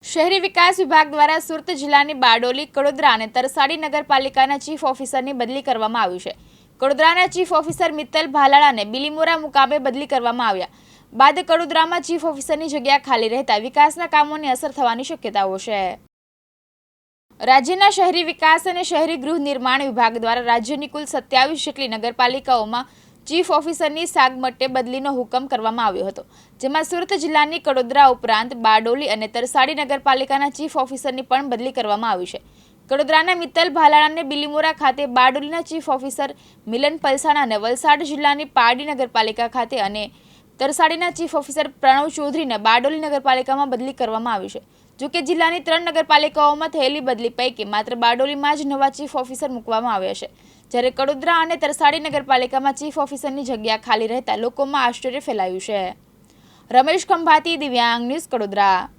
શહેરી વિકાસ વિભાગ દ્વારા સુરત જિલ્લાની બારડોલી, કડોદરા અને તરસાડી નગરપાલિકાના ચીફ ઓફિસરની બદલી કરવામાં આવી છે. કડોદરાના ચીફ ઓફિસર મિત્તલ ભાલાળાને બિલીમોરા મુકામે બદલી કરવામાં આવ્યા બાદ કડોદરામાં ચીફ ઓફિસરની જગ્યા ખાલી રહેતા વિકાસના કામોની અસર થવાની શક્યતાઓ છે. રાજ્યના શહેરી વિકાસ અને શહેરી ગૃહ નિર્માણ વિભાગ દ્વારા રાજ્યની કુલ 27 જેટલી નગરપાલિકાઓમાં ચીફ ઓફિસરની સાગમટે બદલીનો હુકમ કરવામાં આવ્યો હતો, જેમાં સુરત જિલ્લાની કડોદરા ઉપરાંત બારડોલી અને તરસાડી નગરપાલિકાના ચીફ ઓફિસરની પણ બદલી કરવામાં આવી છે. કડોદરાના મિત્તલ ભાલાળાને બિલીમોરા ખાતે, બારડોલીના ચીફ ઓફિસર મિલન પલસાણાને વલસાડ જિલ્લાની પારડી નગરપાલિકા ખાતે અને તરસાડીના ચીફ ઓફિસર પ્રણવ ચૌધરીને બારડોલી નગરપાલિકામાં બદલી કરવામાં આવી છે. જોકે જિલ્લાની 3 નગરપાલિકાઓમાં થયેલી બદલી પૈકી માત્ર બારડોલીમાં જ નવા ચીફ ઓફિસર મૂકવામાં આવ્યા છે, જ્યારે કડોદરા અને તરસાડી નગરપાલિકામાં ચીફ ઓફિસરની જગ્યા ખાલી રહેતા લોકોમાં આશ્ચર્ય ફેલાયું છે. રમેશ ખંભાતી, દિવ્યાંગ ન્યૂઝ, કડોદરા.